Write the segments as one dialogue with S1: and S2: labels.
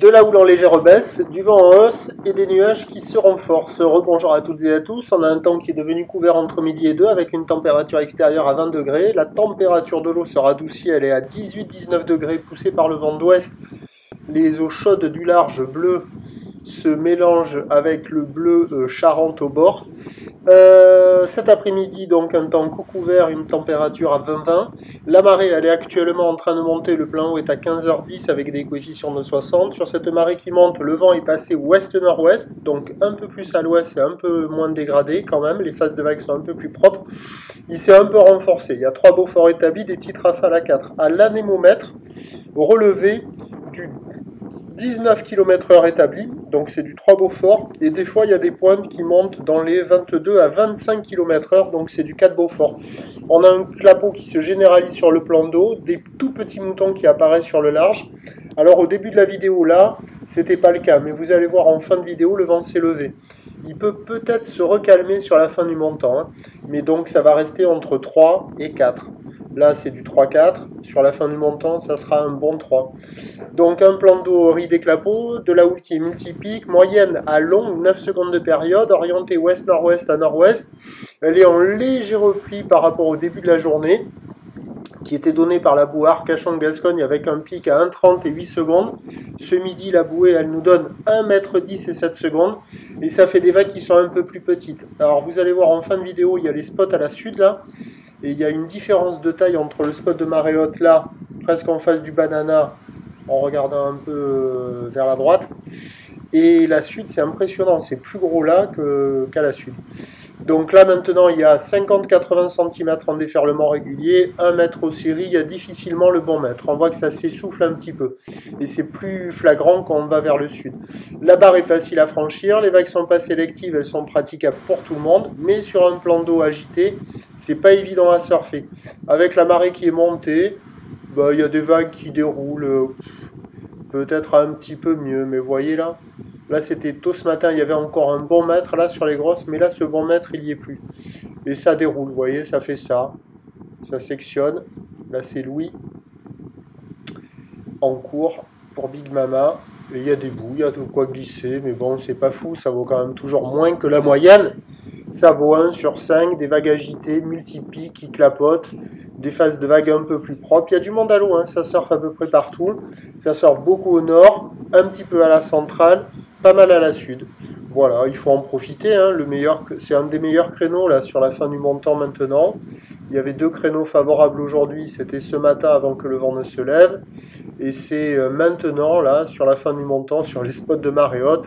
S1: De la houle en légère baisse, du vent en hausse et des nuages qui se renforcent. Rebonjour à toutes et à tous. On a un temps qui est devenu couvert entre midi et 2 avec une température extérieure à 20 degrés. La température de l'eau se radoucit, elle est à 18-19 degrés poussée par le vent d'ouest. Les eaux chaudes du large bleu se mélangent avec le bleu Charente au bord. Cet après-midi, donc un temps couvert, une température à 20-20. La marée, elle est actuellement en train de monter. Le plan haut est à 15h10 avec des coefficients de 60. Sur cette marée qui monte, le vent est passé ouest-nord-ouest, donc un peu plus à l'ouest et un peu moins dégradé quand même. Les phases de vagues sont un peu plus propres. Il s'est un peu renforcé. Il y a 3 Beauforts établis, des petites rafales à 4. À l'anémomètre, relevé du 19 km/h établi, donc c'est du 3 Beaufort, et des fois il y a des pointes qui montent dans les 22 à 25 km/h, donc c'est du 4 Beaufort. On a un clapot qui se généralise sur le plan d'eau, des tout petits moutons qui apparaissent sur le large. Alors au début de la vidéo là, c'était pas le cas, mais vous allez voir en fin de vidéo, le vent s'est levé. Il peut peut-être se recalmer sur la fin du montant, hein, mais donc ça va rester entre 3 et 4. Là, c'est du 3-4. Sur la fin du montant, ça sera un bon 3. Donc, un plan d'eau riz des clapots, de la houle qui est multipique, moyenne à longue, 9 secondes de période, orientée ouest-nord-ouest à nord-ouest. Elle est en léger repli par rapport au début de la journée, qui était donné par la bouée Arcachon-Gascogne avec un pic à 1,30 et 8 secondes. Ce midi, la bouée, elle nous donne 1,10 m et 7 secondes. Et ça fait des vagues qui sont un peu plus petites. Alors, vous allez voir en fin de vidéo, il y a les spots à la sud, là. Et il y a une différence de taille entre le spot de marée haute là, presque en face du banana, en regardant un peu vers la droite, et la sud, c'est impressionnant, c'est plus gros là qu'à la sud. Donc là maintenant, il y a 50-80 cm en déferlement régulier, 1 mètre au série, il y a difficilement le bon mètre. On voit que ça s'essouffle un petit peu, et c'est plus flagrant quand on va vers le sud. La barre est facile à franchir, les vagues sont pas sélectives, elles sont praticables pour tout le monde, mais sur un plan d'eau agité, c'est pas évident à surfer. Avec la marée qui est montée, bah, il y a des vagues qui déroulent, peut-être un petit peu mieux, mais vous voyez là, là c'était tôt ce matin, il y avait encore un bon mètre là sur les grosses, mais là ce bon mètre il n'y est plus. Et ça déroule, vous voyez, ça fait ça sectionne, là c'est Louis, en cours pour Big Mama, et il y a des bouts, il y a de quoi glisser, mais bon c'est pas fou, ça vaut quand même toujours moins que la moyenne. Ça vaut 1 sur 5, des vagues agitées, multipiques, qui clapotent, des phases de vagues un peu plus propres. Il y a du monde à l'eau, hein, ça surfe à peu près partout. Ça surfe beaucoup au nord, un petit peu à la centrale, pas mal à la sud. Voilà, il faut en profiter. Hein, c'est un des meilleurs créneaux là sur la fin du montant maintenant. Il y avait 2 créneaux favorables aujourd'hui, c'était ce matin avant que le vent ne se lève. Et c'est maintenant là, sur la fin du montant, sur les spots de marée haute,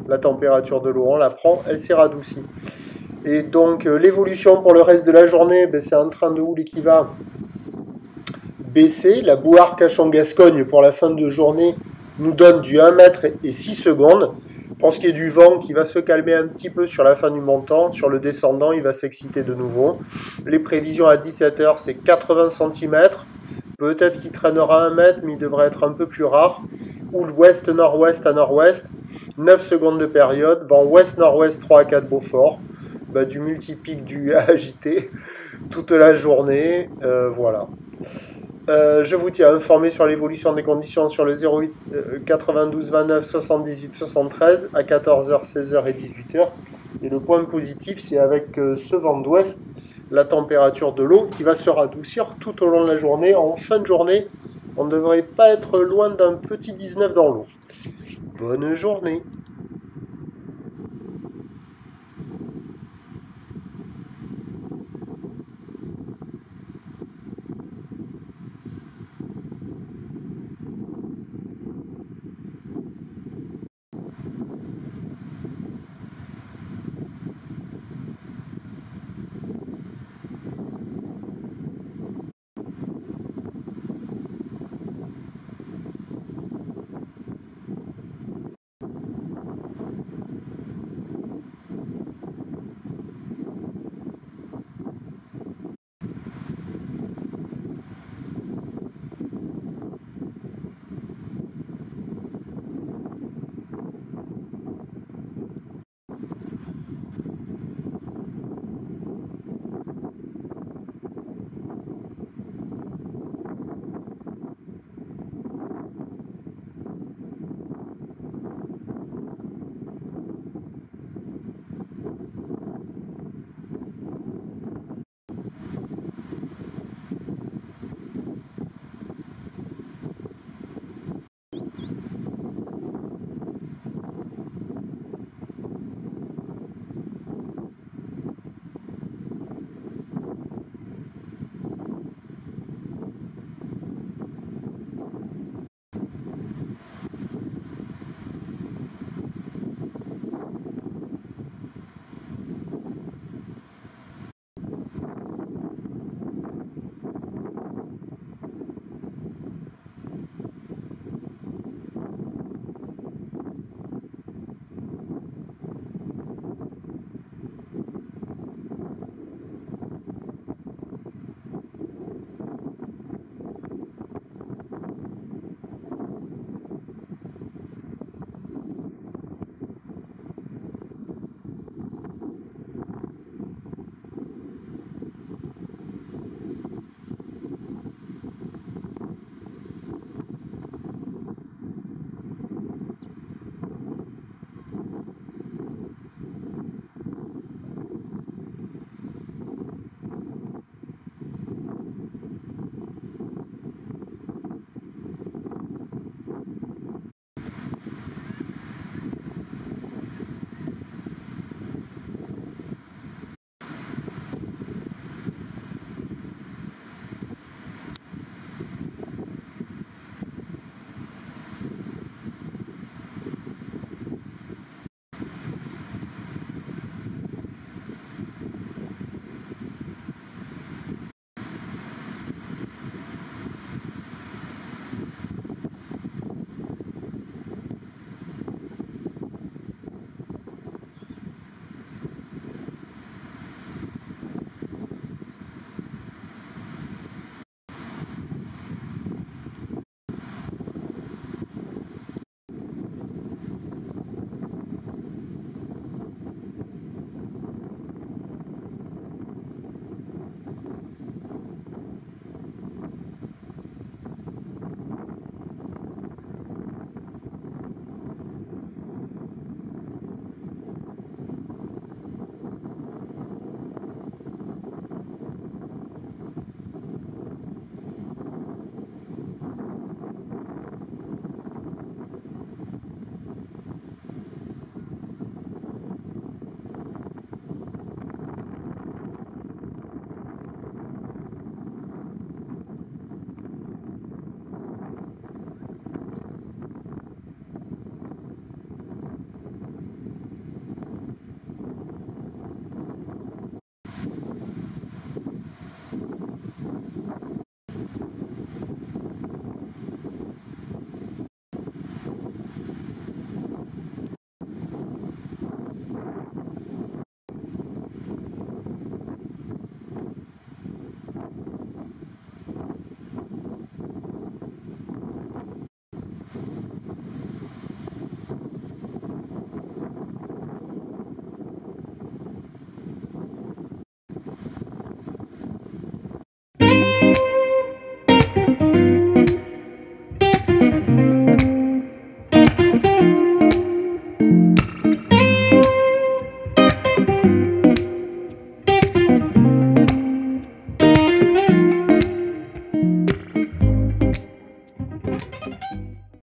S1: la température de l'eau, on la prend, elle s'est radoucie. Et donc l'évolution pour le reste de la journée, ben, c'est un train de houle qui va baisser. La bouée Arcachon-Gascogne pour la fin de journée nous donne du 1 mètre et 6 secondes. Pour ce qui est du vent qui va se calmer un petit peu sur la fin du montant, sur le descendant, il va s'exciter de nouveau. Les prévisions à 17h, c'est 80 cm. Peut-être qu'il traînera 1 mètre, mais il devrait être un peu plus rare. Houle ouest-nord-ouest à nord-ouest. 9 secondes de période. Vent ouest-nord-ouest 3 à 4 Beaufort. Bah, du multipique du agité toute la journée, voilà. Je vous tiens informé sur l'évolution des conditions sur le 08 92 29 78 73 à 14h, 16h et 18h. Et le point positif, c'est avec ce vent d'ouest, la température de l'eau qui va se radoucir tout au long de la journée. En fin de journée, on ne devrait pas être loin d'un petit 19 dans l'eau. Bonne journée!